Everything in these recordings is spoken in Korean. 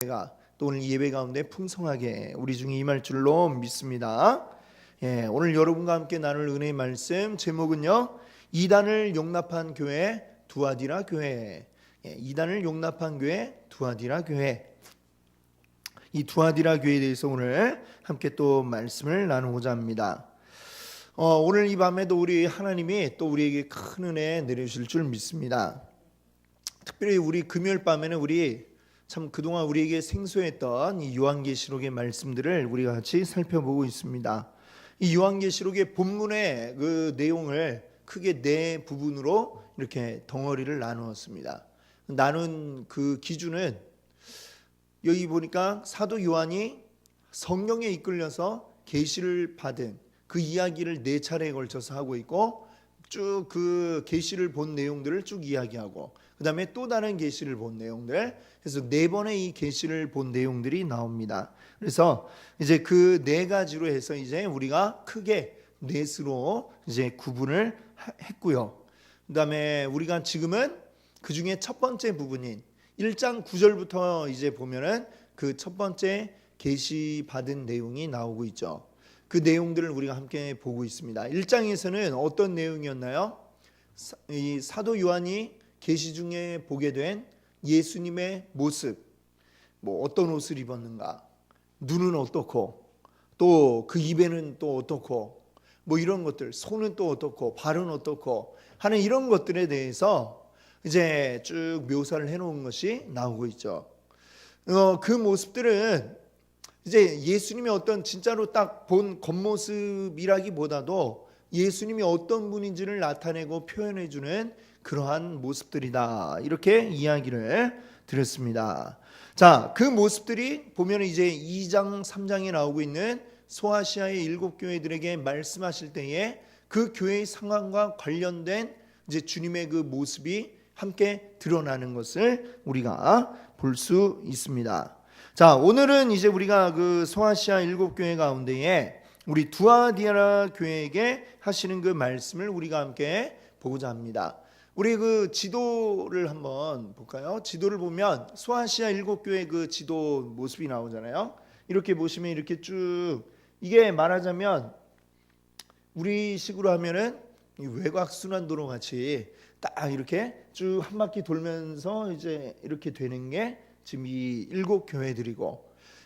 제가 또 오늘 예배 가운데 풍성하게 우리 중에 임할 줄로 믿습니다. 오늘 여러분과 함께 나눌 은혜의 말씀 제목은요, 이단을 용납한 교회 두아디라 교회. 이단을 용납한 교회 두아디라 교회. 이 두아디라 교회에 대해서 오늘 함께 또 말씀을 나누고자 합니다. 오늘 이 밤에도 우리 하나님이 또 우리에게 큰 은혜 내려주실 줄 믿습니다. 특별히 우리 금요일 밤에는 우리 참 그동안 우리에게 생소했던 이 요한계시록의 말씀들을 우리가 같이 살펴보고 있습니다. 이 요한계시록의 본문의 그 내용을 크게 네 부분으로 이렇게 덩어리를 나누었습니다. 나눈 그 기준은 여기 보니까 사도 요한이 성령에 이끌려서 계시를 받은 그 이야기를 네 차례에 걸쳐서 하고 있고, 쭉 그 계시를 본 내용들을 쭉 이야기하고, 그 다음에 또 다른 계시를 본 내용들, 그래서 네 번의 이 계시를 본 내용들이 나옵니다. 그래서 이제 그 네 가지로 해서 이제 우리가 크게 넷으로 이제 구분을 했고요. 그 다음에 우리가 지금은 그 중에 첫 번째 부분인 1장 9절부터 이제 보면은 그 첫 번째 계시 받은 내용이 나오고 있죠. 그 내용들을 우리가 함께 보고 있습니다. 1장에서는 어떤 내용이었나요? 이 사도 요한이 계시 중에 보게 된 예수님의 모습, 뭐 어떤 옷을 입었는가, 눈은 어떻고, 또 그 입에는 또 어떻고, 뭐 이런 것들, 손은 또 어떻고, 발은 어떻고 하는 이런 것들에 대해서 이제 쭉 묘사를 해놓은 것이 나오고 있죠. 그 모습들은 이제 예수님이 어떤 진짜로 딱 본 겉모습이라기보다도 예수님이 어떤 분인지를 나타내고 표현해주는 그러한 모습들이다, 이렇게 이야기를 드렸습니다. 자, 그 모습들이 보면 이제 2장 3장에 나오고 있는 소아시아의 7교회들에게 말씀하실 때에 그 교회의 상황과 관련된 이제 주님의 그 모습이 함께 드러나는 것을 우리가 볼 수 있습니다. 자, 오늘은 이제 우리가 그 소아시아 7교회 가운데에 우리 두아디라 교회에게 하시는 그 말씀을 우리가 함께 보고자 합니다. 우리 그 지도를 한번 볼까요? 지도를 보면 소아시아 7교회 그 지도 모습이 나오잖아요. 이렇게 보시면 이렇게 쭉, 이게 말하자면 우리 식으로 하면은 외곽순환도로 같이 딱 이렇게 쭉 한 바퀴 돌면서 이제 이렇게 되는 게 지금 이 7교회들이고,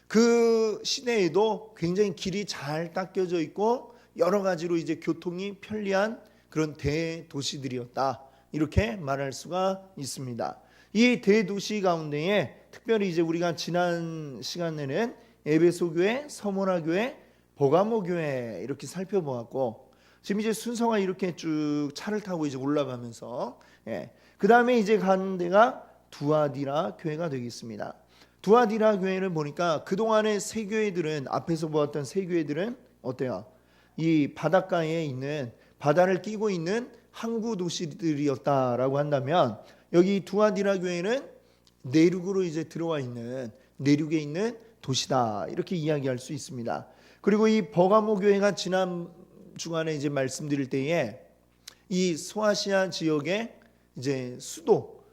그 시내에도 굉장히 길이 잘 닦여져 있고 여러 가지로 이제 교통이 편리한 그런 대도시들이었다, 이렇게 말할 수가 있습니다. 이 대도시 가운데에 특별히 이제 우리가 지난 시간에는 에베소교회, 서모나교회, 버가모교회 이렇게 살펴보았고, 지금 이제 순서가 이렇게 쭉 차를 타고 이제 올라가면서, 그 다음에 이제 가는 데가 두아디라 교회가 되겠습니다. 두아디라 교회를 보니까 그동안의 세 교회들은, 앞에서 보았던 세 교회들은 어때요? 이 바닷가에 있는, 바다를 끼고 있는 항구 도시들이었다라고 한다면, 여기 두아디라 교회는 내륙으로 이제 들어와 있는, 내륙에 있는 도시다, 이렇게 이야기할 수 있습니다. 그리고 이 버가모 교회가 지난 주간에 이제 말씀드릴 때에 이 소아시아 지역의 이제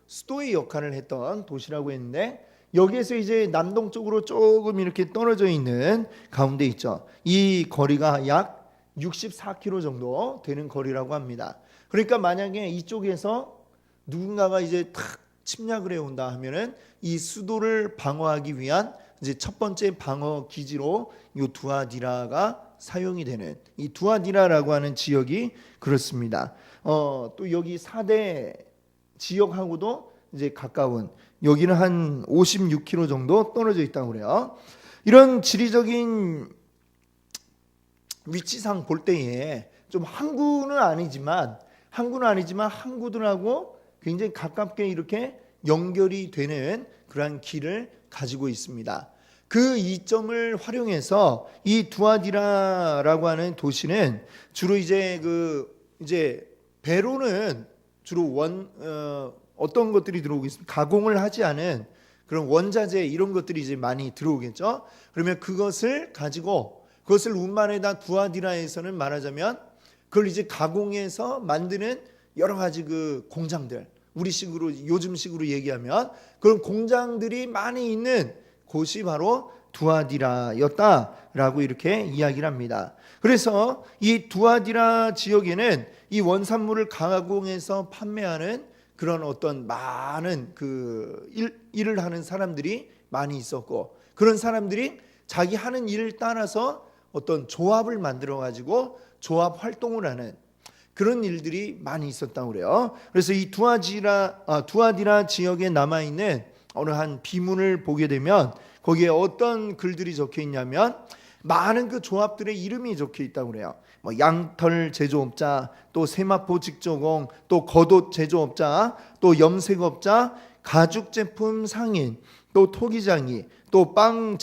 수도의 역할을 했던 도시라고 했는데, 여기에서 이제 남동쪽으로 조금 이렇게 떨어져 있는 가운데 있죠. 이 거리가 약 64km 정도 되는 거리라고 합니다. 그러니까 만약에 이쪽에서 누군가가 이제 탁 침략을 해온다 하면은 이 수도를 방어하기 위한 이제 첫 번째 방어 기지로 이 두아디라가 사용이 되는, 이 두아디라라고 하는 지역이 그렇습니다. 또 여기 4대 지역하고도 이제 가까운, 여기는 한 56km 정도 떨어져 있다고 그래요. 이런 지리적인 위치상 볼 때에 좀 항구는 아니지만 항구들하고 굉장히 가깝게 이렇게 연결이 되는 그러한 길을 가지고 있습니다. 그 이점을 활용해서 이 두아디라라고 하는 도시는 주로 이제 배로는 주로 어떤 것들이 들어오고 있습니다. 가공을 하지 않은 그런 원자재, 이런 것들이 이제 많이 들어오겠죠. 그러면 그것을 가지고, 그것을 운반에다 두아디라에서는 말하자면 그걸 이제 가공해서 만드는 여러 가지 그 공장들, 우리식으로 요즘식으로 얘기하면 그런 공장들이 많이 있는 곳이 바로 두아디라였다라고 이렇게 이야기를 합니다. 그래서 이 두아디라 지역에는 이 원산물을 가공해서 판매하는 그런 어떤 많은 일을 하는 사람들이 많이 있었고, 그런 사람들이 자기 하는 일을 따라서 어떤 조합을 만들어 가지고 조합 활동을 하는 그런 일들이 많이 있었다고 그래요. 그래서 이 두아디라 지역에 남아 있는 어느 한 비문을 보게 되면 거기에 어떤 글들이 적혀 있냐면 많은 그 조합들의 이름이 적혀 있다고 그래요. 뭐 양털 제조업자, 또 세마포 직조공, 또 겉옷 제조업자, 또 염색업자, 가죽 제품 상인, 또 토기장이, 또 빵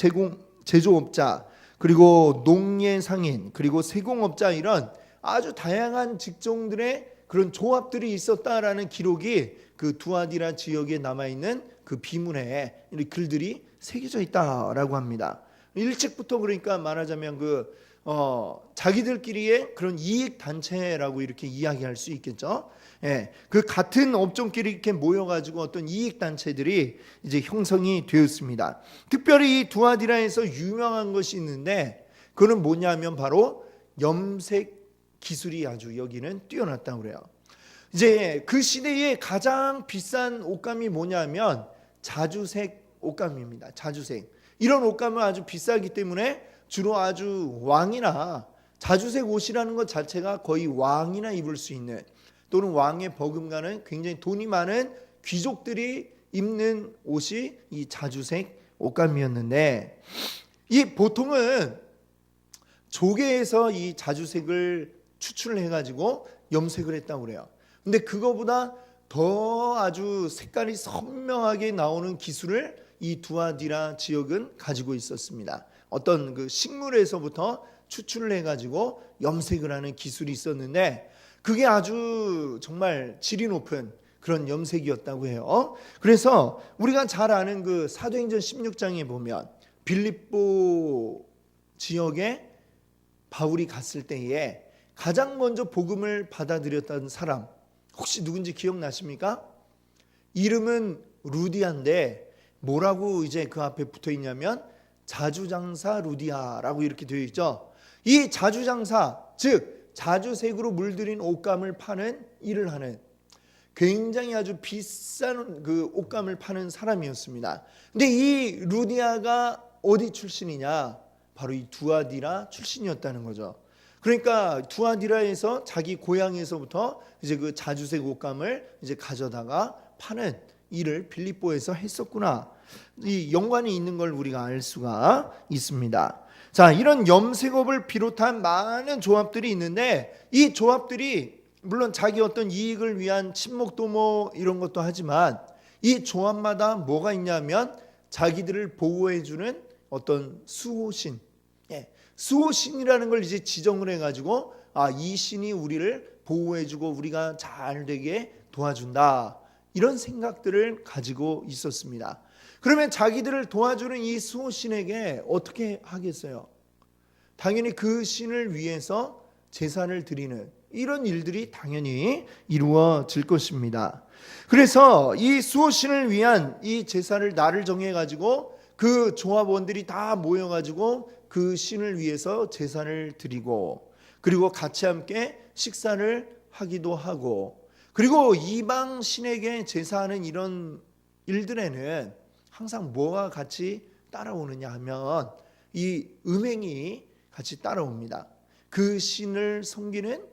제조업자, 그리고 농예 상인, 그리고 세공업자, 이런 아주 다양한 직종들의 그런 조합들이 있었다라는 기록이 그 두아디라 지역에 남아 있는 그 비문에 글들이 새겨져 있다라고 합니다. 일찍부터 그러니까 말하자면 자기들끼리의 그런 이익 단체라고 이렇게 이야기할 수 있겠죠. 예, 그 같은 업종끼리 이렇게 모여가지고 어떤 이익 단체들이 이제 형성이 되었습니다. 특별히 이 두아디라에서 유명한 것이 있는데 그는 뭐냐면 바로 염색 기술이 아주 여기는 뛰어났다고 그래요. 이제 그 시대에 가장 비싼 옷감이 뭐냐면 자주색 옷감입니다. 자주색. 이런 옷감은 아주 비싸기 때문에 주로 아주 왕이나 자주색 옷이라는 것 자체가 거의 왕이나 입을 수 있는, 또는 왕의 버금가는 굉장히 돈이 많은 귀족들이 입는 옷이 이 자주색 옷감이었는데, 이 보통은 조개에서 이 자주색을 추출을 해가지고 염색을 했다고 그래요. 근데 그거보다 더 아주 색깔이 선명하게 나오는 기술을 이 두아디라 지역은 가지고 있었습니다. 어떤 그 식물에서부터 추출을 해가지고 염색을 하는 기술이 있었는데 그게 아주 정말 질이 높은 그런 염색이었다고 해요. 그래서 우리가 잘 아는 그 사도행전 16장에 보면 빌립보 지역에 바울이 갔을 때에 가장 먼저 복음을 받아들였던 사람 혹시 누군지 기억나십니까? 이름은 루디아인데 뭐라고 이제 그 앞에 붙어 있냐면 자주장사 루디아라고 이렇게 되어 있죠. 이 자주장사, 즉 자주색으로 물들인 옷감을 파는 일을 하는 굉장히 아주 비싼 그 옷감을 파는 사람이었습니다. 근데 이 루디아가 어디 출신이냐? 바로 이 두아디라 출신이었다는 거죠. 그러니까 두아디라에서 자기 고향에서부터 이제 그 자주색 옷감을 이제 가져다가 파는 일을 빌립보에서 했었구나. 이 연관이 있는 걸 우리가 알 수가 있습니다. 자, 이런 염색업을 비롯한 많은 조합들이 있는데 이 조합들이 물론 자기 어떤 이익을 위한 친목도모 이런 것도 하지만 이 조합마다 뭐가 있냐면 자기들을 보호해주는 어떤 수호신, 수호신이라는 걸 이제 지정을 해가지고 이 신이 우리를 보호해주고 우리가 잘 되게 도와준다, 이런 생각들을 가지고 있었습니다. 그러면 자기들을 도와주는 이 수호신에게 어떻게 하겠어요? 당연히 그 신을 위해서 제사를 드리는 이런 일들이 당연히 이루어질 것입니다. 그래서 이 수호신을 위한 이 제사를 날을 정해가지고 그 조합원들이 다 모여가지고 그 신을 위해서 제사를 드리고, 그리고 같이 함께 식사를 하기도 하고, 그리고 이방 신에게 제사하는 이런 일들에는 항상 뭐가 같이 따라오느냐 하면 이 음행이 같이 따라옵니다. 그 신을 섬기는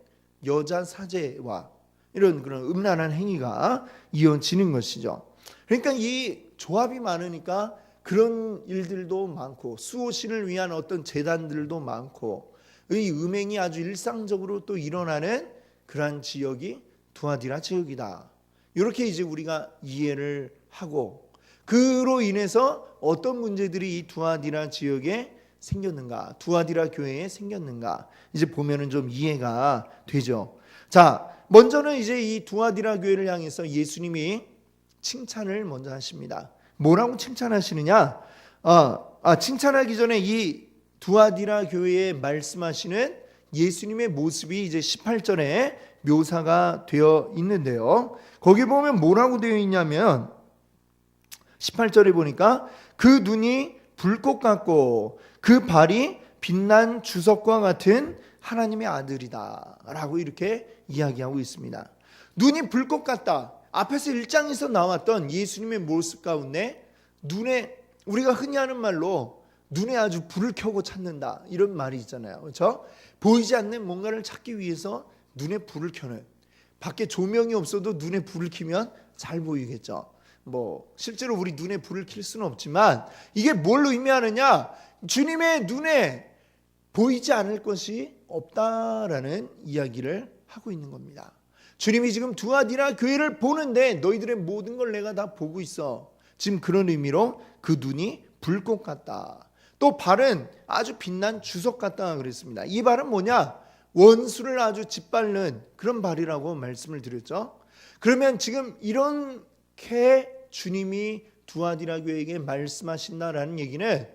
여자 사제와 이런 그런 음란한 행위가 이어지는 것이죠. 그러니까 이 조합이 많으니까 그런 일들도 많고 수호신을 위한 어떤 제단들도 많고 이 음행이 아주 일상적으로 또 일어나는 그러한 지역이 두아디라 지역이다. 이렇게 이제 우리가 이해를 하고, 그로 인해서 어떤 문제들이 이 두아디라 지역에 생겼는가, 두아디라 교회에 생겼는가, 이제 보면은 좀 이해가 되죠. 자, 먼저는 이제 이 두아디라 교회를 향해서 예수님이 칭찬을 먼저 하십니다. 뭐라고 칭찬하시느냐? 칭찬하기 전에 이 두아디라 교회에 말씀하시는 예수님의 모습이 이제 18절에 묘사가 되어 있는데요. 거기 보면 뭐라고 되어 있냐면 18절에 보니까 그 눈이 불꽃 같고 그 발이 빛난 주석과 같은 하나님의 아들이다 라고 이렇게 이야기하고 있습니다. 눈이 불꽃 같다. 앞에서 1장에서 나왔던 예수님의 모습 가운데 눈에, 우리가 흔히 하는 말로 눈에 아주 불을 켜고 찾는다 이런 말이 있잖아요. 그렇죠? 보이지 않는 뭔가를 찾기 위해서 눈에 불을 켜는, 밖에 조명이 없어도 눈에 불을 켜면 잘 보이겠죠. 뭐 실제로 우리 눈에 불을 켤 수는 없지만 이게 뭘 의미하느냐? 주님의 눈에 보이지 않을 것이 없다라는 이야기를 하고 있는 겁니다. 주님이 지금 두아디라 교회를 보는데 너희들의 모든 걸 내가 다 보고 있어. 지금 그런 의미로 그 눈이 불꽃 같다. 또 발은 아주 빛난 주석 같다 그랬습니다. 이 발은 뭐냐? 원수를 아주 짓밟는 그런 발이라고 말씀을 드렸죠. 그러면 지금 이렇게 주님이 두아디라 교회에게 말씀하신다라는 얘기는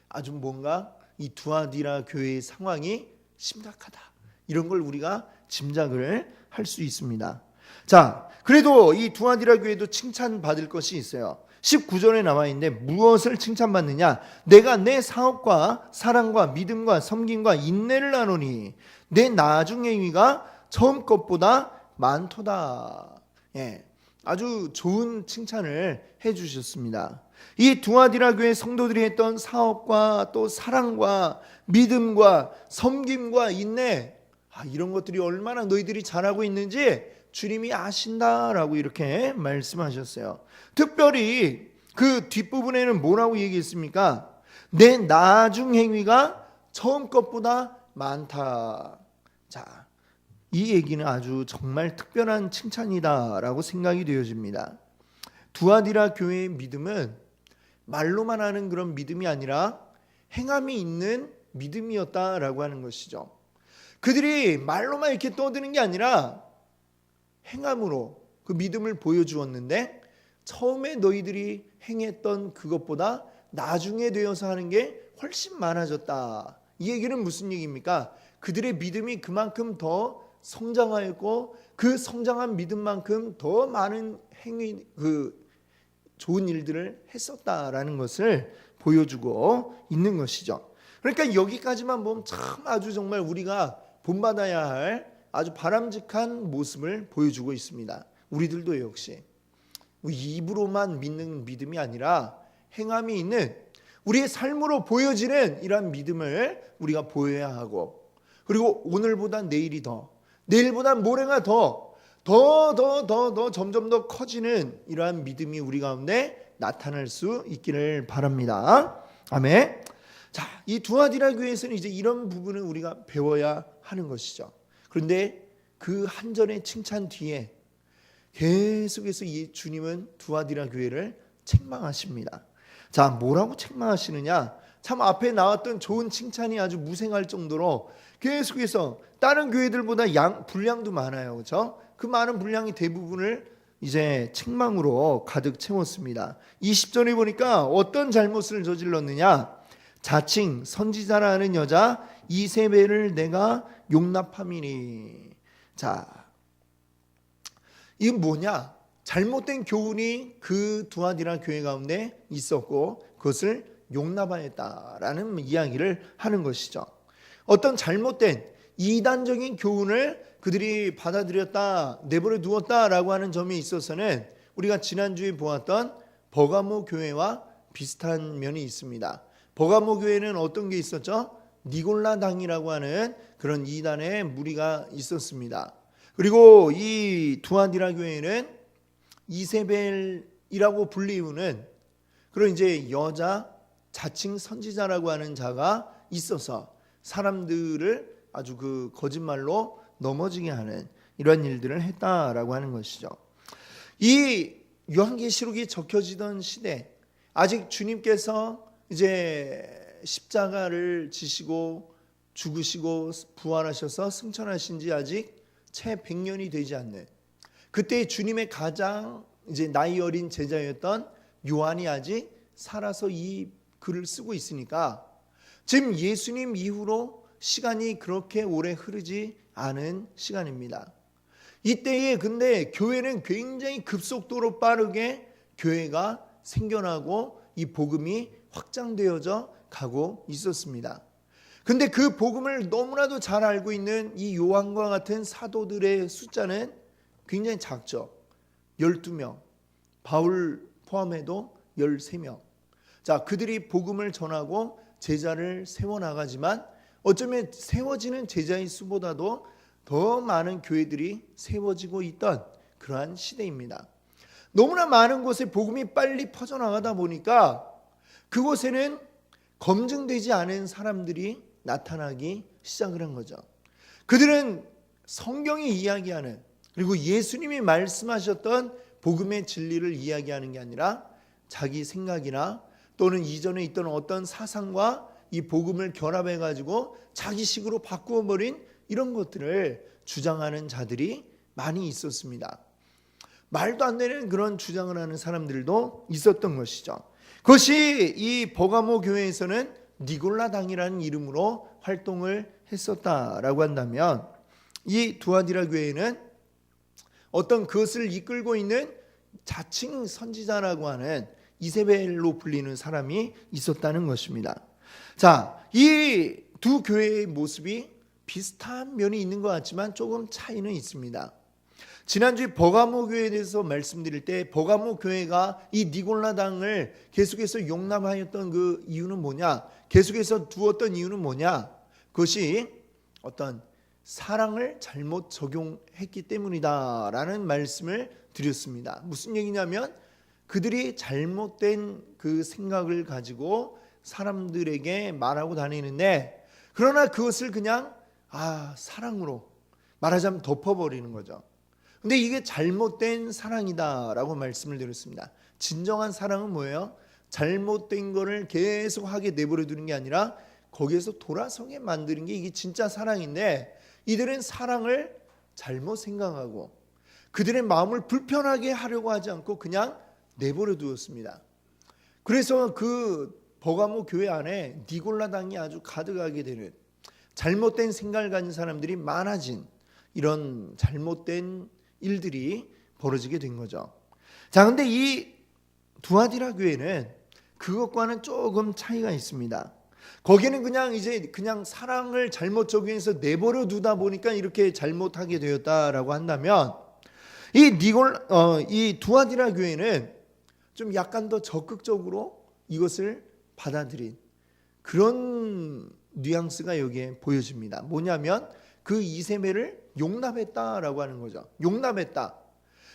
아주 뭔가 이 두아디라 교회의 상황이 심각하다, 이런 걸 우리가 짐작을 할 수 있습니다. 자, 그래도 이 두아디라 교회도 칭찬받을 것이 있어요. 19절에 나와 있는데 무엇을 칭찬받느냐? 내가 내 사업과 사랑과 믿음과 섬김과 인내를 나누니 내 나중 행위가 처음 것보다 많도다. 예, 아주 좋은 칭찬을 해주셨습니다. 이 두아디라 교회 성도들이 했던 사업과 또 사랑과 믿음과 섬김과 인내, 이런 것들이 얼마나 너희들이 잘하고 있는지 주님이 아신다라고 이렇게 말씀하셨어요. 특별히 그 뒷부분에는 뭐라고 얘기했습니까? 내 나중 행위가 처음 것보다 많다. 자, 이 얘기는 아주 정말 특별한 칭찬이다라고 생각이 되어집니다. 두아디라 교회의 믿음은 말로만 하는 그런 믿음이 아니라 행함이 있는 믿음이었다라고 하는 것이죠. 그들이 말로만 이렇게 떠드는 게 아니라 행함으로 그 믿음을 보여주었는데, 처음에 너희들이 행했던 그것보다 나중에 되어서 하는 게 훨씬 많아졌다. 이 얘기는 무슨 얘기입니까? 그들의 믿음이 그만큼 더 성장하였고 그 성장한 믿음만큼 더 많은 행위, 좋은 일들을 했었다라는 것을 보여주고 있는 것이죠. 그러니까 여기까지만 보면 참 아주 정말 우리가 본받아야 할 아주 바람직한 모습을 보여주고 있습니다. 우리들도 역시 입으로만 믿는 믿음이 아니라 행함이 있는 우리의 삶으로 보여지는 이러한 믿음을 우리가 보여야 하고, 그리고 오늘보다 내일이 더, 내일보다 모레가 더 점점 더 커지는 이러한 믿음이 우리 가운데 나타날 수 있기를 바랍니다. 아멘. 자, 이 두아디라 교회에서는 이제 이런 부분을 우리가 배워야 하는 것이죠. 그런데 그 한 절의 칭찬 뒤에 계속해서 이 주님은 두아디라 교회를 책망하십니다. 자, 뭐라고 책망하시느냐? 참 앞에 나왔던 좋은 칭찬이 아주 무생할 정도로 계속해서 다른 교회들보다 분량도 많아요. 그렇죠? 그 많은 분량이 대부분을 이제 책망으로 가득 채웠습니다. 20절에 보니까 어떤 잘못을 저질렀느냐? 자칭 선지자라는 여자 이세벨을 내가 용납함이니. 자, 이게 뭐냐? 잘못된 교훈이 그 두아디라 교회 가운데 있었고 그것을 용납하였다라는 이야기를 하는 것이죠. 어떤 잘못된 이단적인 교훈을 그들이 받아들였다, 내버려 두었다라고 하는 점에 있어서는 우리가 지난주에 보았던 버가모 교회와 비슷한 면이 있습니다. 버가모 교회는 어떤 게 있었죠? 니골라당이라고 하는 그런 이단의 무리가 있었습니다. 그리고 이 두아디라 교회는 이세벨이라고 불리우는 그런 이제 여자 자칭 선지자라고 하는 자가 있어서 사람들을 아주 그 거짓말로 넘어지게 하는 이런 일들을 했다라고 하는 것이죠. 이 요한계시록이 적혀지던 시대, 아직 주님께서 이제 십자가를 지시고 죽으시고 부활하셔서 승천하신 지 아직 채 100년이 되지 않는, 그때 주님의 가장 이제 나이 어린 제자였던 요한이 아직 살아서 이 글을 쓰고 있으니까 지금 예수님 이후로 시간이 그렇게 오래 흐르지 않은 시간입니다. 이때에 근데 교회는 굉장히 급속도로 빠르게 교회가 생겨나고 이 복음이 확장되어져 가고 있었습니다. 근데 그 복음을 너무나도 잘 알고 있는 이 요한과 같은 사도들의 숫자는 굉장히 작죠. 12명, 바울 포함해도 13명. 자, 그들이 복음을 전하고 제자를 세워나가지만 어쩌면 세워지는 제자의 수보다도 더 많은 교회들이 세워지고 있던 그러한 시대입니다. 너무나 많은 곳에 복음이 빨리 퍼져나가다 보니까 그곳에는 검증되지 않은 사람들이 나타나기 시작을 한 거죠. 그들은 성경이 이야기하는, 그리고 예수님이 말씀하셨던 복음의 진리를 이야기하는 게 아니라 자기 생각이나 또는 이전에 있던 어떤 사상과 이 복음을 결합해 가지고 자기식으로 바꾸어 버린 이런 것들을 주장하는 자들이 많이 있었습니다. 말도 안 되는 그런 주장을 하는 사람들도 있었던 것이죠. 그것이 이 버가모 교회에서는 니골라당이라는 이름으로 활동을 했었다라고 한다면, 이 두아디라 교회에는 어떤 그것을 이끌고 있는 자칭 선지자라고 하는 이세벨로 불리는 사람이 있었다는 것입니다. 자, 이 두 교회의 모습이 비슷한 면이 있는 것 같지만 조금 차이는 있습니다. 지난주에 버가모 교회에 대해서 말씀드릴 때 버가모 교회가 이 니골라당을 계속해서 용납하였던 그 이유는 뭐냐? 계속해서 두었던 이유는 뭐냐? 그것이 어떤 사랑을 잘못 적용했기 때문이다라는 말씀을 드렸습니다. 무슨 얘기냐면 그들이 잘못된 그 생각을 가지고 사람들에게 말하고 다니는데, 그러나 그것을 그냥 사랑으로 말하자면 덮어버리는 거죠. 근데 이게 잘못된 사랑이다라고 말씀을 드렸습니다. 진정한 사랑은 뭐예요? 잘못된 거를 계속 하게 내버려 두는 게 아니라 거기에서 돌아서게 만드는 게 이게 진짜 사랑인데, 이들은 사랑을 잘못 생각하고 그들의 마음을 불편하게 하려고 하지 않고 그냥 내버려 두었습니다. 그래서 그 버가모 교회 안에 니골라당이 아주 가득하게 되는, 잘못된 생각을 가진 사람들이 많아진 이런 잘못된 일들이 벌어지게 된 거죠. 자, 근데 이 두아디라 교회는 그것과는 조금 차이가 있습니다. 거기는 그냥 사랑을 잘못 적용해서 내버려 두다 보니까 이렇게 잘못하게 되었다라고 한다면, 이 두아디라 교회는 좀 약간 더 적극적으로 이것을 받아들인 그런 뉘앙스가 여기에 보여집니다. 뭐냐면 그 이세벨을 용납했다라고 하는 거죠. 용납했다.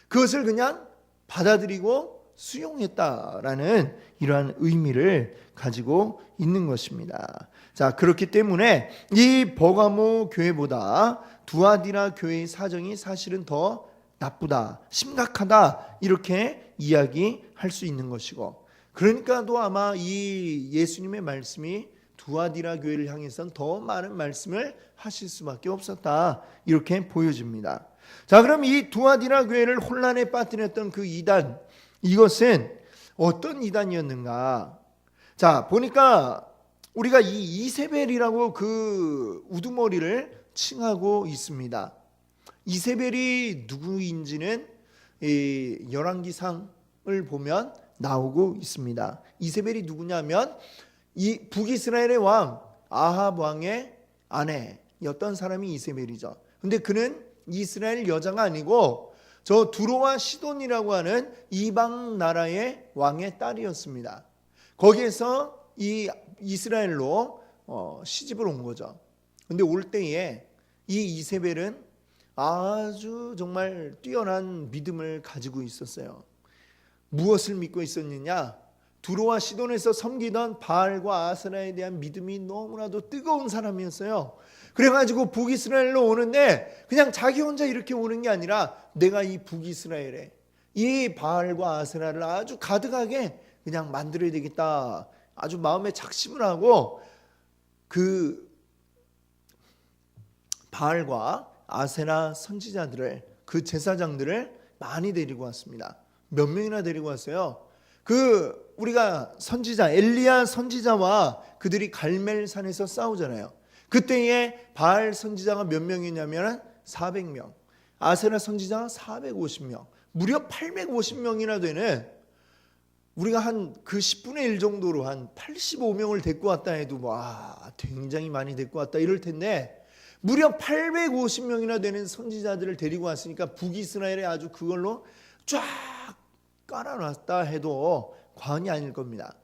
그것을 그냥 받아들이고 수용했다라는 이러한 의미를 가지고 있는 것입니다. 자, 그렇기 때문에 이 버가모 교회보다 두아디라 교회의 사정이 사실은 더 나쁘다, 심각하다, 이렇게 이야기할 수 있는 것이고, 그러니까도 아마 이 예수님의 말씀이 두아디라 교회를 향해서는 더 많은 말씀을 하실 수밖에 없었다, 이렇게 보여집니다. 자, 그럼 이 두아디라 교회를 혼란에 빠뜨렸던 그 이단, 이것은 어떤 이단이었는가? 자, 보니까 우리가 이 이세벨이라고 그 우두머리를 칭하고 있습니다. 이세벨이 누구인지는 이 열왕기상을 보면 나오고 있습니다. 이세벨이 누구냐면 이 북이스라엘의 왕 아합 왕의 아내였던 사람이 이세벨이죠. 근데 그는 이스라엘 여자가 아니고 저 두로와 시돈이라고 하는 이방 나라의 왕의 딸이었습니다. 거기에서 이 이스라엘로 시집을 온 거죠. 근데 올 때에 이 이세벨은 아주 정말 뛰어난 믿음을 가지고 있었어요. 무엇을 믿고 있었느냐? 두로와 시돈에서 섬기던 바알과 아세라에 대한 믿음이 너무나도 뜨거운 사람이었어요. 그래가지고 북이스라엘로 오는데 그냥 자기 혼자 이렇게 오는 게 아니라 내가 이 북이스라엘에 이 바알과 아세라를 아주 가득하게 그냥 만들어야 되겠다, 아주 마음에 작심을 하고 그 바알과 아세라 선지자들을, 그 제사장들을 많이 데리고 왔습니다. 몇 명이나 데리고 왔어요. 우리가 선지자 엘리야 선지자와 그들이 갈멜산에서 싸우잖아요. 그때에 바알 선지자가 몇 명이냐면 400명, 아세라 선지자가 450명, 무려 850명이나 되는 우리가 한 그 10분의 1 정도로 한 85명을 데리고 왔다 해도 와 굉장히 많이 데리고 왔다 이럴 텐데 무려 850명이나 되는 선지자들을 데리고 왔으니까 북이스라엘에 아주 그걸로 쫙 깔아놨다 해도 과언이 아닐 겁니다.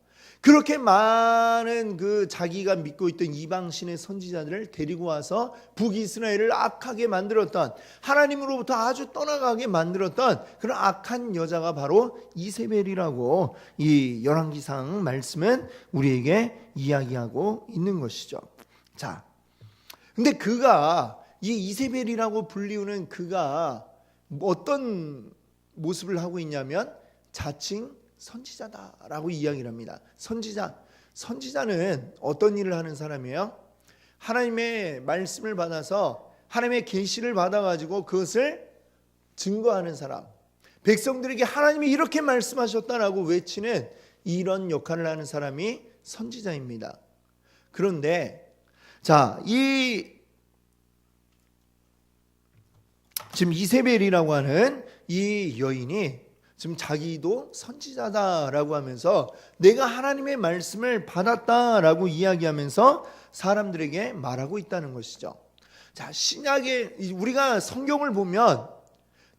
그렇게 많은 그 자기가 믿고 있던 이방신의 선지자들을 데리고 와서 북이스라엘을 악하게 만들었던, 하나님으로부터 아주 떠나가게 만들었던 그런 악한 여자가 바로 이세벨이라고 이 열왕기상 말씀은 우리에게 이야기하고 있는 것이죠. 자, 근데 그가 이 이세벨이라고 불리우는 그가 어떤 모습을 하고 있냐면 자칭 선지자다라고 이야기를 합니다. 선지자는 어떤 일을 하는 사람이에요? 하나님의 말씀을 받아서 하나님의 계시를 받아가지고 그것을 증거하는 사람, 백성들에게 하나님이 이렇게 말씀하셨다라고 외치는 이런 역할을 하는 사람이 선지자입니다. 그런데 자, 지금 이세벨이라고 하는 이 여인이 지금 자기도 선지자다라고 하면서 내가 하나님의 말씀을 받았다라고 이야기하면서 사람들에게 말하고 있다는 것이죠. 자, 신약에 우리가 성경을 보면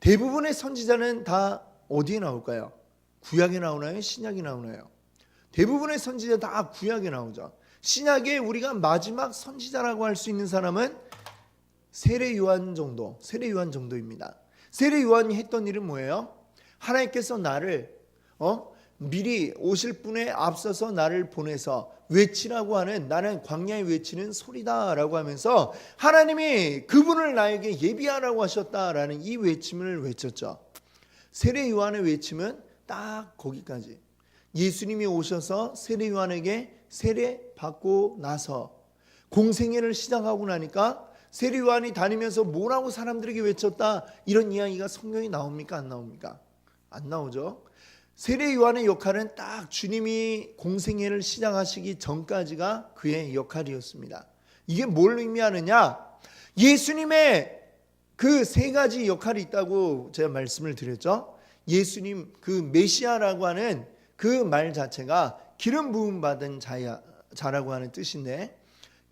대부분의 선지자는 다 어디에 나올까요? 구약에 나오나요? 신약에 나오나요? 대부분의 선지자 다 구약에 나오죠. 신약에 우리가 마지막 선지자라고 할 수 있는 사람은 세례 요한 정도입니다. 세례 요한이 했던 일은 뭐예요? 하나님께서 나를 미리 오실 분에 앞서서 나를 보내서 외치라고 하는, 나는 광야에 외치는 소리다라고 하면서 하나님이 그분을 나에게 예비하라고 하셨다라는 이 외침을 외쳤죠. 세례 요한의 외침은 딱 거기까지. 예수님이 오셔서 세례 요한에게 세례 받고 나서 공생애를 시작하고 나니까 세례 요한이 다니면서 뭐라고 사람들에게 외쳤다, 이런 이야기가 성경에 나옵니까? 안 나옵니까? 안 나오죠. 세례 요한의 역할은 딱 주님이 공생애를 시작하시기 전까지가 그의 역할이었습니다. 이게 뭘 의미하느냐? 예수님의 그 세 가지 역할이 있다고 제가 말씀을 드렸죠. 예수님 그 메시아라고 하는 그 말 자체가 기름 부음 받은 자라고 하는 뜻인데,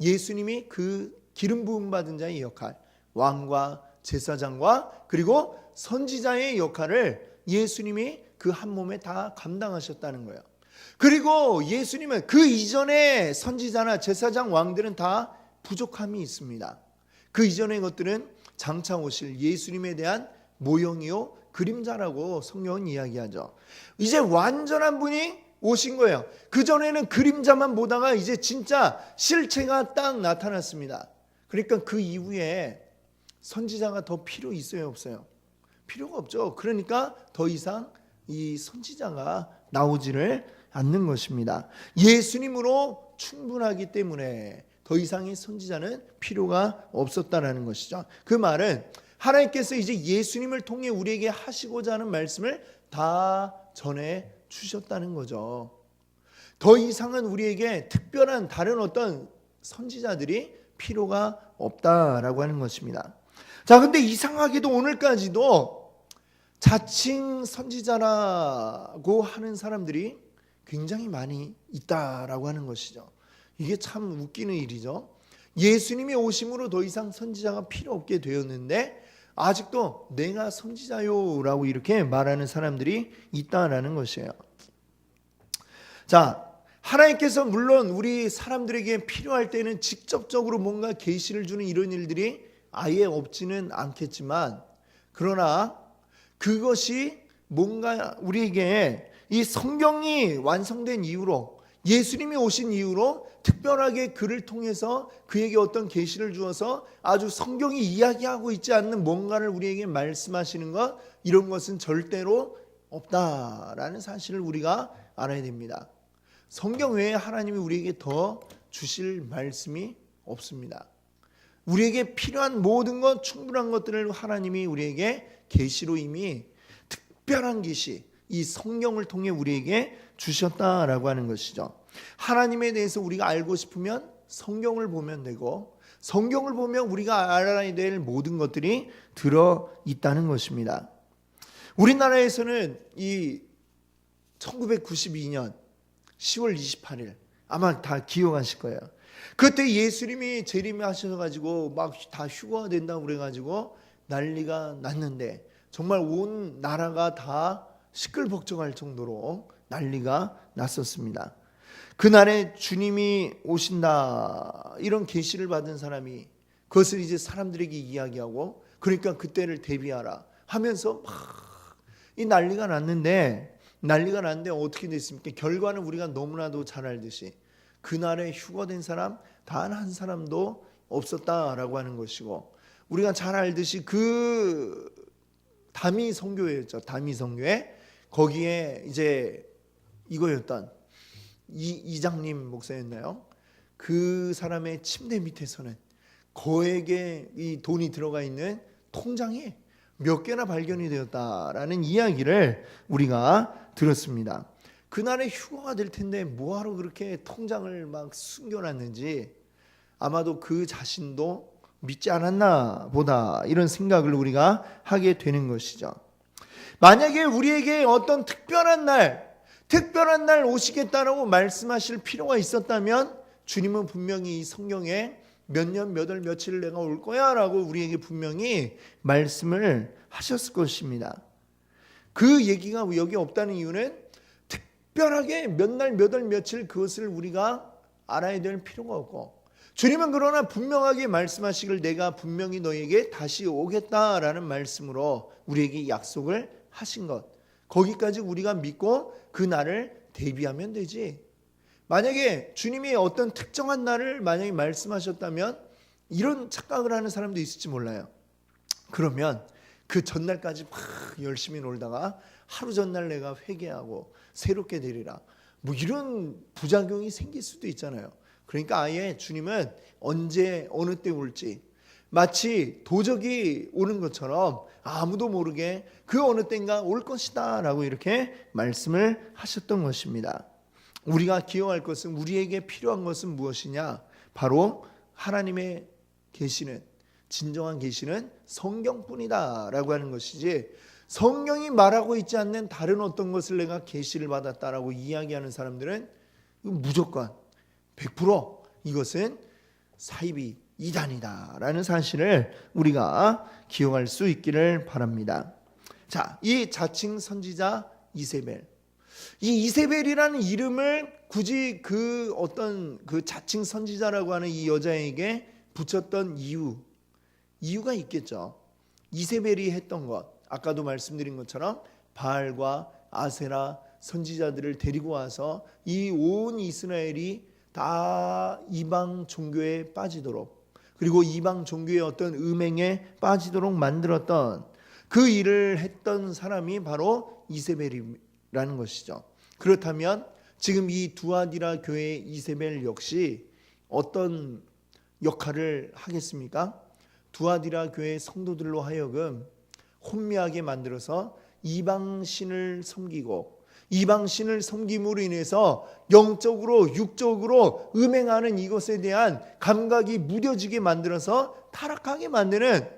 예수님이 그 기름 부음 받은 자의 역할, 왕과 제사장과 그리고 선지자의 역할을 예수님이 그 한 몸에 다 감당하셨다는 거예요. 그리고 예수님은 그 이전의 선지자나 제사장, 왕들은 다 부족함이 있습니다. 그 이전의 것들은 장차 오실 예수님에 대한 모형이요 그림자라고 성경은 이야기하죠. 이제 완전한 분이 오신 거예요. 그전에는 그림자만 보다가 이제 진짜 실체가 딱 나타났습니다. 그러니까 그 이후에 선지자가 더 필요 있어요, 없어요? 필요가 없죠. 그러니까 더 이상 이 선지자가 나오지를 않는 것입니다. 예수님으로 충분하기 때문에 더 이상의 선지자는 필요가 없었다라는 것이죠. 그 말은 하나님께서 이제 예수님을 통해 우리에게 하시고자 하는 말씀을 다 전해 주셨다는 거죠. 더 이상은 우리에게 특별한 다른 어떤 선지자들이 필요가 없다라고 하는 것입니다. 자, 근데 이상하게도 오늘까지도 자칭 선지자라고 하는 사람들이 굉장히 많이 있다라고 하는 것이죠. 이게 참 웃기는 일이죠. 예수님이 오심으로 더 이상 선지자가 필요 없게 되었는데 아직도 내가 선지자요라고 이렇게 말하는 사람들이 있다라는 것이에요. 자, 하나님께서 물론 우리 사람들에게 필요할 때는 직접적으로 뭔가 계시를 주는 이런 일들이 아예 없지는 않겠지만, 그러나 그것이 뭔가 우리에게 이 성경이 완성된 이후로, 예수님이 오신 이후로 특별하게 그를 통해서 그에게 어떤 계시를 주어서 아주 성경이 이야기하고 있지 않는 뭔가를 우리에게 말씀하시는 것, 이런 것은 절대로 없다라는 사실을 우리가 알아야 됩니다. 성경 외에 하나님이 우리에게 더 주실 말씀이 없습니다. 우리에게 필요한 모든 것, 충분한 것들을 하나님이 우리에게 계시로 이미 특별한 계시, 이 성경을 통해 우리에게 주셨다라고 하는 것이죠. 하나님에 대해서 우리가 알고 싶으면 성경을 보면 되고, 성경을 보면 우리가 알아야 될 모든 것들이 들어 있다는 것입니다. 우리나라에서는 이 1992년 10월 28일 아마 다 기억하실 거예요. 그때 예수님이 재림하셔가지고 막 다 휴거가 된다고 그래가지고 난리가 났는데 정말 온 나라가 다 시끌벅적할 정도로 난리가 났었습니다. 그날에 주님이 오신다 이런 계시를 받은 사람이 그것을 이제 사람들에게 이야기하고 그러니까 그때를 대비하라 하면서 막 이 난리가 났는데 어떻게 됐습니까? 결과는 우리가 너무나도 잘 알듯이 그날에 휴거된 사람 단 한 사람도 없었다라고 하는 것이고 우리가 잘 알듯이 그 다미 선교회였죠. 다미 선교회 거기에 이제 이거였던 이장님 목사였나요? 그 사람의 침대 밑에서는 거액의 이 돈이 들어가 있는 통장이 몇 개나 발견이 되었다라는 이야기를 우리가 들었습니다. 그날에 휴거가 될 텐데 뭐하러 그렇게 통장을 막 숨겨놨는지 아마도 그 자신도 믿지 않았나 보다 이런 생각을 우리가 하게 되는 것이죠. 만약에 우리에게 어떤 특별한 날 오시겠다라고 말씀하실 필요가 있었다면 주님은 분명히 이 성경에 몇 년, 몇 월, 며칠 내가 올 거야 라고 우리에게 분명히 말씀을 하셨을 것입니다. 그 얘기가 여기 없다는 이유는 특별하게 몇 날, 몇 월, 며칠 그것을 우리가 알아야 될 필요가 없고 주님은 그러나 분명하게 말씀하시길 내가 분명히 너에게 다시 오겠다라는 말씀으로 우리에게 약속을 하신 것 거기까지 우리가 믿고 그 날을 대비하면 되지. 만약에 주님이 어떤 특정한 날을 만약에 말씀하셨다면 이런 착각을 하는 사람도 있을지 몰라요. 그러면 그 전날까지 막 열심히 놀다가 하루 전날 내가 회개하고 새롭게 되리라 뭐 이런 부작용이 생길 수도 있잖아요. 그러니까 아예 주님은 언제 어느 때 올지 마치 도적이 오는 것처럼 아무도 모르게 그 어느 때인가 올 것이다 라고 이렇게 말씀을 하셨던 것입니다. 우리가 기억할 것은 우리에게 필요한 것은 무엇이냐? 바로 하나님의 계시는 진정한 계시는 성경뿐이다 라고 하는 것이지 성경이 말하고 있지 않는 다른 어떤 것을 내가 계시를 받았다라고 이야기하는 사람들은 무조건 100% 이것은 사이비 이단이다 라는 사실을 우리가 기억할 수 있기를 바랍니다. 자, 이 자칭 선지자 이세벨 이 이세벨이라는 이름을 굳이 그 어떤 그 자칭 선지자라고 하는 이 여자에게 붙였던 이유가 있겠죠. 이세벨이 했던 것 아까도 말씀드린 것처럼 바알과 아세라 선지자들을 데리고 와서 이 온 이스라엘이 다 이방 종교에 빠지도록 그리고 이방 종교의 어떤 음행에 빠지도록 만들었던 그 일을 했던 사람이 바로 이세벨이라는 것이죠. 그렇다면 지금 이 두아디라 교회의 이세벨 역시 어떤 역할을 하겠습니까? 두아디라 교회 성도들로 하여금 혼미하게 만들어서 이방신을 섬기고 이방신을 섬김으로 인해서 영적으로 육적으로 음행하는 이것에 대한 감각이 무뎌지게 만들어서 타락하게 만드는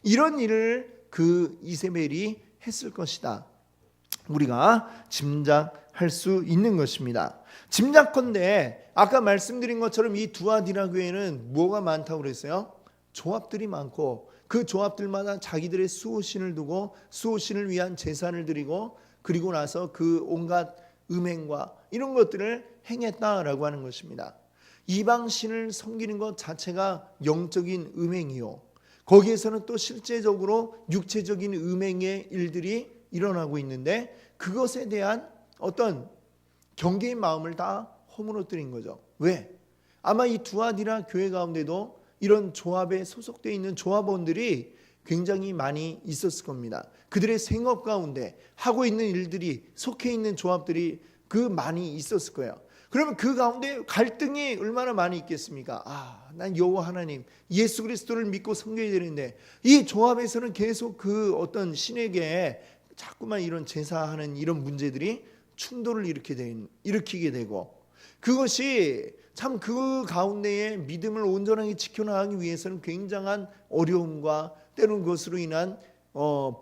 이런 일을 그 이세벨이 했을 것이다. 우리가 짐작할 수 있는 것입니다. 짐작컨대 아까 말씀드린 것처럼 이 두아디라 교회는 뭐가 많다고 그랬어요? 조합들이 많고 그 조합들마다 자기들의 수호신을 두고 수호신을 위한 제사를 드리고 그리고 나서 그 온갖 음행과 이런 것들을 행했다라고 하는 것입니다. 이방신을 섬기는 것 자체가 영적인 음행이요. 거기에서는 또 실제적으로 육체적인 음행의 일들이 일어나고 있는데 그것에 대한 어떤 경계의 마음을 다 허물어뜨린 거죠. 왜? 아마 이 두아디라 교회 가운데도 이런 조합에 소속되어 있는 조합원들이 굉장히 많이 있었을 겁니다. 그들의 생업 가운데 하고 있는 일들이 속해 있는 조합들이 그 많이 있었을 거예요. 그러면 그 가운데 갈등이 얼마나 많이 있겠습니까? 난 여호와 하나님 예수 그리스도를 믿고 섬겨야 되는데 이 조합에서는 계속 그 어떤 신에게 자꾸만 이런 제사하는 이런 문제들이 충돌을 일으키게 되고 그것이 참 그 가운데에 믿음을 온전하게 지켜나가기 위해서는 굉장한 어려움과 때로는 그것으로 인한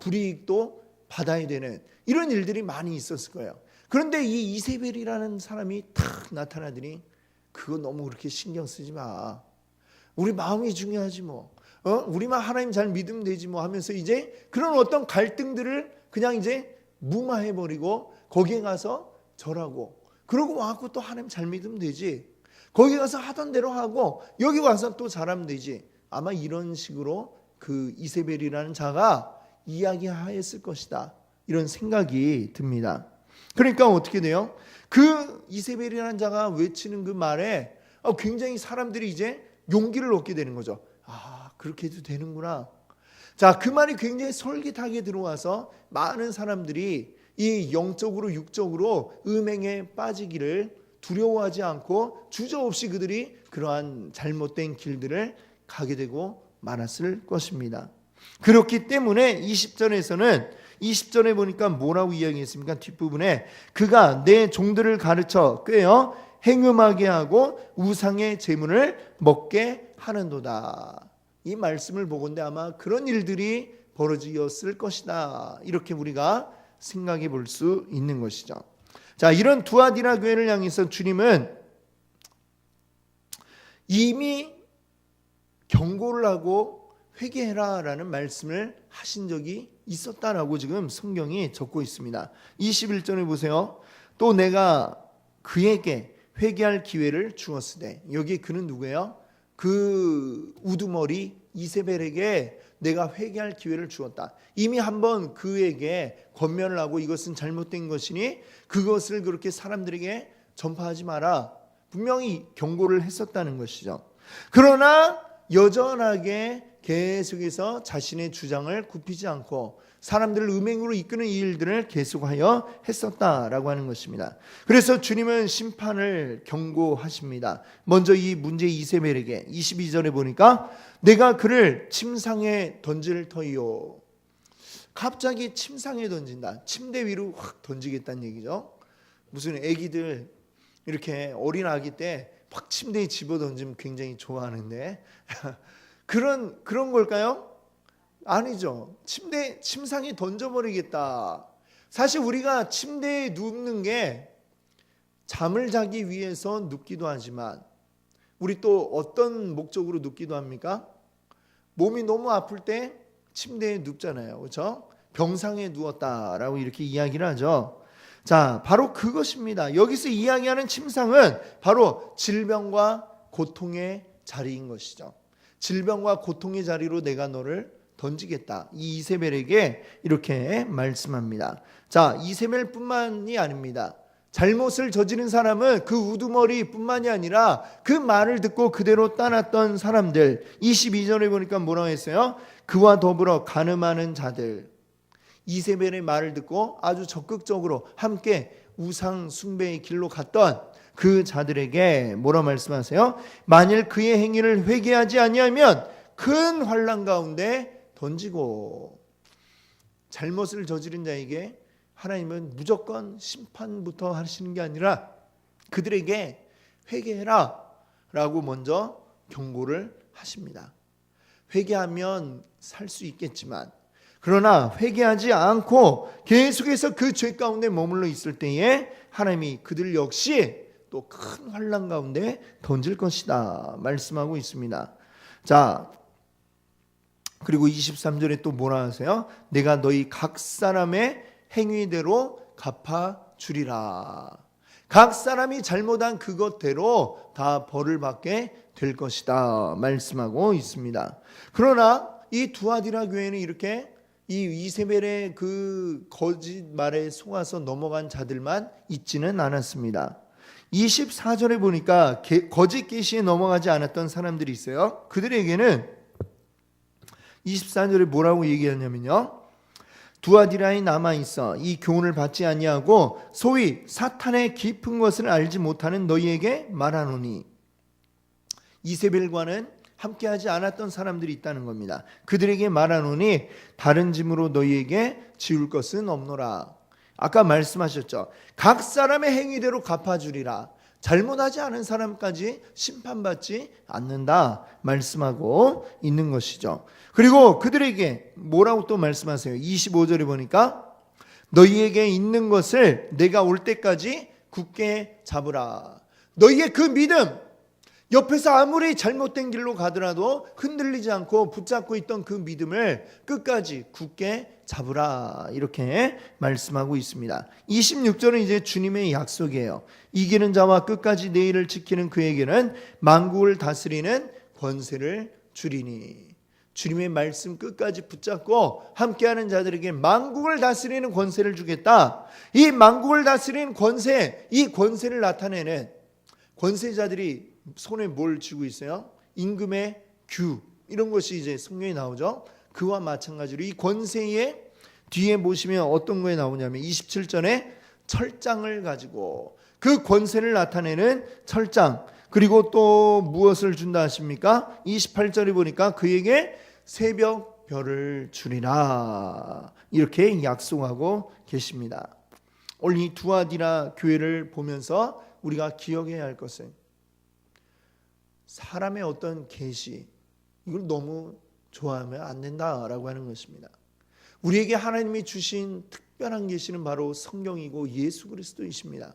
불이익도 받아야 되는 이런 일들이 많이 있었을 거예요. 그런데 이 이세벨이라는 사람이 탁 나타나더니 그거 너무 그렇게 신경 쓰지 마. 우리 마음이 중요하지 뭐. 우리만 하나님 잘 믿으면 되지 뭐 하면서 이제 그런 어떤 갈등들을 그냥 이제 무마해버리고 거기에 가서 절하고 그러고 와갖고 또 하나님 잘 믿으면 되지. 거기 가서 하던 대로 하고 여기 와서 또 잘하면 되지. 아마 이런 식으로 그 이세벨이라는 자가 이야기하였을 것이다. 이런 생각이 듭니다. 그러니까 어떻게 돼요? 그 이세벨이라는 자가 외치는 그 말에 굉장히 사람들이 이제 용기를 얻게 되는 거죠. 아, 그렇게 해도 되는구나. 자, 그 말이 굉장히 솔깃하게 들어와서 많은 사람들이 이 영적으로 육적으로 음행에 빠지기를 두려워하지 않고 주저없이 그들이 그러한 잘못된 길들을 가게 되고 말았을 것입니다. 그렇기 때문에 20절에 보니까 뭐라고 이야기했습니까? 뒷부분에 그가 내 종들을 가르쳐 꿰어 행음하게 하고 우상의 제물을 먹게 하는도다. 이 말씀을 보건대 아마 그런 일들이 벌어지었을 것이다. 이렇게 우리가 생각해 볼 수 있는 것이죠. 자, 이런 두아디라 교회를 향해서 주님은 이미 경고를 하고 회개해라라는 말씀을 하신 적이 있었다라고 지금 성경이 적고 있습니다. 21절에 보세요. 또 내가 그에게 회개할 기회를 주었으되, 여기 그는 누구예요? 그 우두머리 이세벨에게 내가 회개할 기회를 주었다. 이미 한번 그에게 권면을 하고 이것은 잘못된 것이니 그것을 그렇게 사람들에게 전파하지 마라. 분명히 경고를 했었다는 것이죠. 그러나 여전하게 계속해서 자신의 주장을 굽히지 않고 사람들을 음행으로 이끄는 이 일들을 계속하여 했었다라고 하는 것입니다. 그래서 주님은 심판을 경고하십니다. 먼저 이 문제 이세벨에게 22절에 보니까 내가 그를 침상에 던질 터이요. 갑자기 침상에 던진다. 침대 위로 확 던지겠다는 얘기죠. 무슨 애기들 이렇게 어린 아기 때 막 침대에 집어 던지면 굉장히 좋아하는데 그런 걸까요? 아니죠. 침상에 던져버리겠다. 사실 우리가 침대에 눕는 게 잠을 자기 위해서 눕기도 하지만 우리 또 어떤 목적으로 눕기도 합니까? 몸이 너무 아플 때 침대에 눕잖아요. 그렇죠? 병상에 누웠다라고 이렇게 이야기를 하죠. 자, 바로 그것입니다. 여기서 이야기하는 침상은 바로 질병과 고통의 자리인 것이죠. 질병과 고통의 자리로 내가 너를 던지겠다. 이 이세벨에게 이렇게 말씀합니다. 자, 이세벨뿐만이 아닙니다. 잘못을 저지른 사람은 그 우두머리뿐만이 아니라 그 말을 듣고 그대로 따랐던 사람들. 22절에 보니까 뭐라고 했어요? 그와 더불어 간음하는 자들. 이세벨의 말을 듣고 아주 적극적으로 함께 우상 숭배의 길로 갔던 그 자들에게 뭐라 말씀하세요? 만일 그의 행위를 회개하지 아니하면 큰 환난 가운데 던지고. 잘못을 저지른 자에게 하나님은 무조건 심판부터 하시는 게 아니라 그들에게 회개해라 라고 먼저 경고를 하십니다. 회개하면 살 수 있겠지만 그러나 회개하지 않고 계속해서 그 죄 가운데 머물러 있을 때에 하나님이 그들 역시 또 큰 환난 가운데 던질 것이다 말씀하고 있습니다. 자, 그리고 23절에 또 뭐라 하세요? 내가 너희 각 사람의 행위대로 갚아주리라. 각 사람이 잘못한 그것대로 다 벌을 받게 될 것이다 말씀하고 있습니다. 그러나 이 두아디라 교회는 이렇게 이 이세벨의 그 거짓말에 속아서 넘어간 자들만 있지는 않았습니다. 24절에 보니까 거짓 계시에 넘어가지 않았던 사람들이 있어요. 그들에게는 24절에 뭐라고 얘기하냐면요, 두아디라에 남아있어 이 교훈을 받지 아니하고 소위 사탄의 깊은 것을 알지 못하는 너희에게 말하노니. 이세벨과는 함께하지 않았던 사람들이 있다는 겁니다. 그들에게 말하노니 다른 짐으로 너희에게 지울 것은 없노라. 아까 말씀하셨죠. 각 사람의 행위대로 갚아주리라. 잘못하지 않은 사람까지 심판받지 않는다 말씀하고 있는 것이죠. 그리고 그들에게 뭐라고 또 말씀하세요? 25절에 보니까 너희에게 있는 것을 내가 올 때까지 굳게 잡으라. 너희의 그 믿음, 옆에서 아무리 잘못된 길로 가더라도 흔들리지 않고 붙잡고 있던 그 믿음을 끝까지 굳게 잡으라, 이렇게 말씀하고 있습니다. 26절은 이제 주님의 약속이에요. 이기는 자와 끝까지 내 일을 지키는 그에게는 만국을 다스리는 권세를 주리니. 주님의 말씀 끝까지 붙잡고 함께하는 자들에게 만국을 다스리는 권세를 주겠다. 이 만국을 다스리는 권세, 이 권세를 나타내는 권세자들이 손에 뭘 쥐고 있어요? 임금의 규, 이런 것이 이제 성경에 나오죠. 그와 마찬가지로 이 권세의 뒤에 보시면 어떤 거에 나오냐면 27절에 철장을 가지고, 그 권세를 나타내는 철장, 그리고 또 무엇을 준다 하십니까? 28절에 보니까 그에게 새벽 별을 주리라, 이렇게 약속하고 계십니다. 오늘 이 두아디라 교회를 보면서 우리가 기억해야 할 것은 사람의 어떤 계시, 이걸 너무 좋아하면 안 된다라고 하는 것입니다. 우리에게 하나님이 주신 특별한 계시는 바로 성경이고 예수 그리스도이십니다.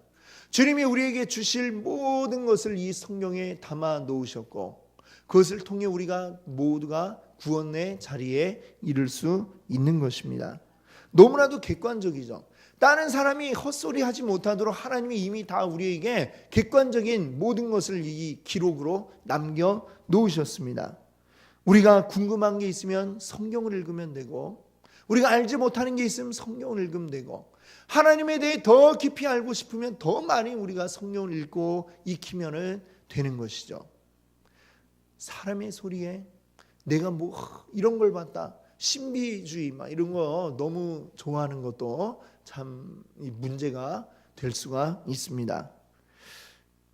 주님이 우리에게 주실 모든 것을 이 성경에 담아 놓으셨고, 그것을 통해 우리가 모두가 구원의 자리에 이를 수 있는 것입니다. 너무나도 객관적이죠. 다른 사람이 헛소리 하지 못하도록 하나님이 이미 다 우리에게 객관적인 모든 것을 이 기록으로 남겨 놓으셨습니다. 우리가 궁금한 게 있으면 성경을 읽으면 되고, 우리가 알지 못하는 게 있으면 성경을 읽으면 되고, 하나님에 대해 더 깊이 알고 싶으면 더 많이 우리가 성경을 읽고 익히면 되는 것이죠. 사람의 소리에 내가 뭐 이런 걸 봤다, 신비주의 막 이런 거 너무 좋아하는 것도 참 문제가 될 수가 있습니다.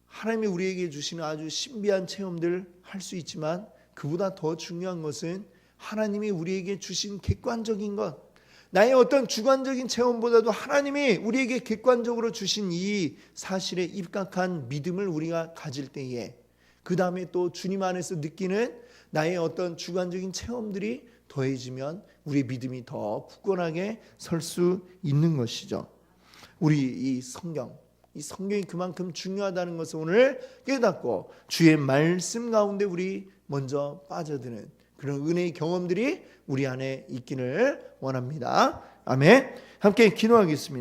하나님이 우리에게 주시는 아주 신비한 체험들 할 수 있지만, 그보다 더 중요한 것은 하나님이 우리에게 주신 객관적인 것, 나의 어떤 주관적인 체험보다도 하나님이 우리에게 객관적으로 주신 이 사실에 입각한 믿음을 우리가 가질 때에, 그 다음에 또 주님 안에서 느끼는 나의 어떤 주관적인 체험들이 더해지면 우리의 믿음이 더 굳건하게 설 수 있는 것이죠. 우리 이 성경이 그만큼 중요하다는 것을 오늘 깨닫고 주의 말씀 가운데 우리 먼저 빠져드는 그런 은혜의 경험들이 우리 안에 있기를 원합니다. 아멘. 함께 기도하겠습니다.